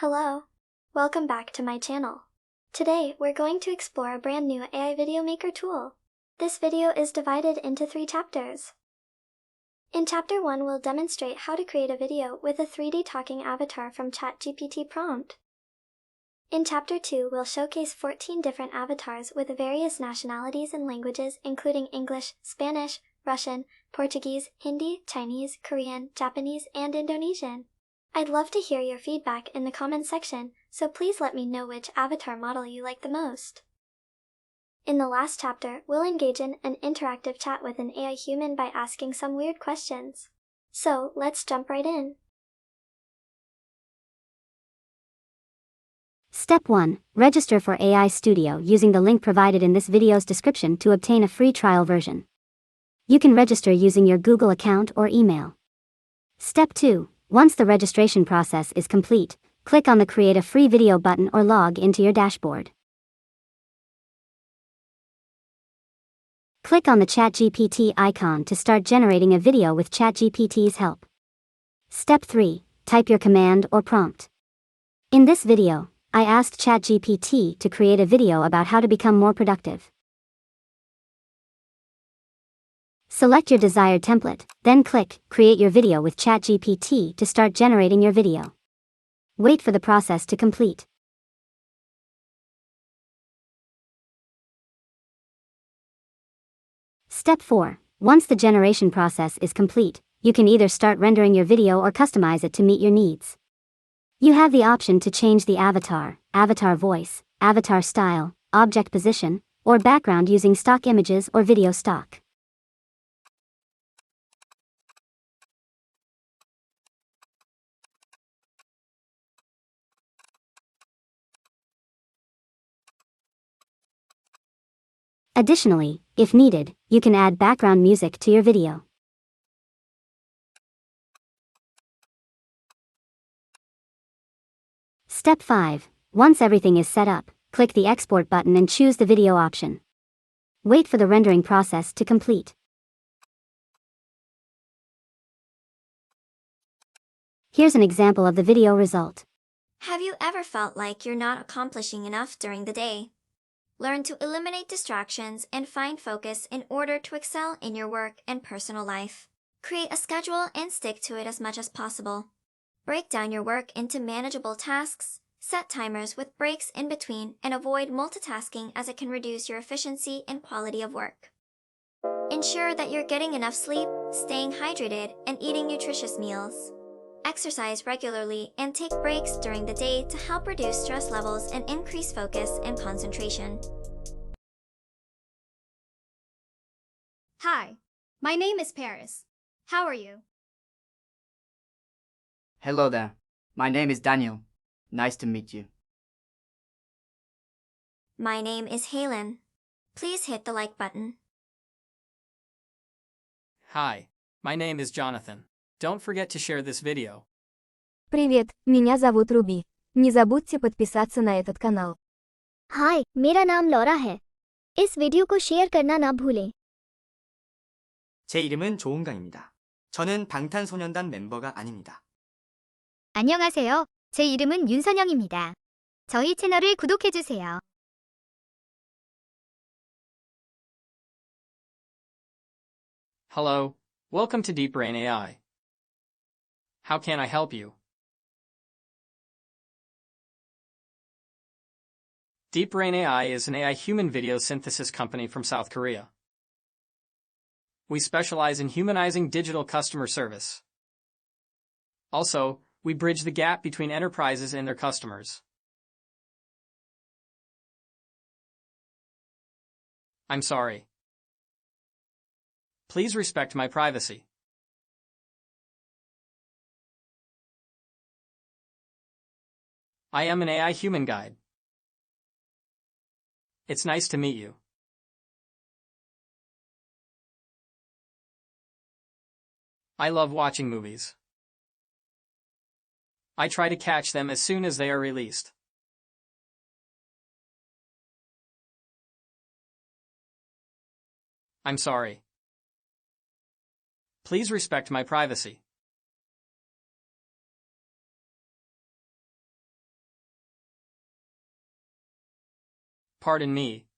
Hello. Welcome back to my channel. Today, we're going to explore a brand new AI video maker tool. This video is divided into 3 chapters. In Chapter 1, we'll demonstrate how to create a video with a 3D talking avatar from ChatGPT Prompt. In Chapter 2, we'll showcase 14 different avatars with various nationalities and languages including English, Spanish, Russian, Portuguese, Hindi, Chinese, Korean, Japanese, and Indonesian. I'd love to hear your feedback in the comments section, so please let me know which avatar model you like the most. In the last chapter, we'll engage in an interactive chat with an AI human by asking some weird questions. So, let's jump right in. Step 1. Register for AI Studio using the link provided in this video's description to obtain a free trial version. You can register using your Google account or email. Step 2. Once the registration process is complete, click on the Create a Free Video button or log into your dashboard. Click on the ChatGPT icon to start generating a video with ChatGPT's help. Step 3. Type your command or prompt. In this video, I asked ChatGPT to create a video about how to become more productive. Select your desired template, then click Create Your Video with ChatGPT to start generating your video. Wait for the process to complete. Step 4. Once the generation process is complete, you can either start rendering your video or customize it to meet your needs. You have the option to change the avatar, avatar voice, avatar style, object position, or background using stock images or video stock. Additionally, if needed, you can add background music to your video. Step 5. Once everything is set up, click the Export button and choose the video option. Wait for the rendering process to complete. Here's an example of the video result. Have you ever felt like you're not accomplishing enough during the day? Learn to eliminate distractions and find focus in order to excel in your work and personal life. Create a schedule and stick to it as much as possible. Break down your work into manageable tasks, set timers with breaks in between, and avoid multitasking as it can reduce your efficiency and quality of work. Ensure that you're getting enough sleep, staying hydrated, and eating nutritious meals. Exercise regularly and take breaks during the day to help reduce stress levels and increase focus and concentration. Hi, my name is Paris. How are you? Hello there. My name is Daniel. Nice to meet you. My name is Halen. Please hit the like button. Hi, my name is Jonathan. Don't forget to share this video. Привет, меня зовут Руби. Не забудьте подписаться на этот канал. हाय, मेरा नाम Laura है. इस video को share करना ना भूलें. 제 이름은 조은강입니다. 저는 방탄소년단 멤버가 아닙니다. 안녕하세요. 제 이름은 윤선영입니다. 저희 채널을 구독해주세요. Hello, welcome to Deep Brain AI. How can I help you? Deep Brain AI is an AI human video synthesis company from South Korea. We specialize in humanizing digital customer service. Also, we bridge the gap between enterprises and their customers. I'm sorry. Please respect my privacy. I am an AI human guide. It's nice to meet you. I love watching movies. I try to catch them as soon as they are released. I'm sorry. Please respect my privacy. Pardon me,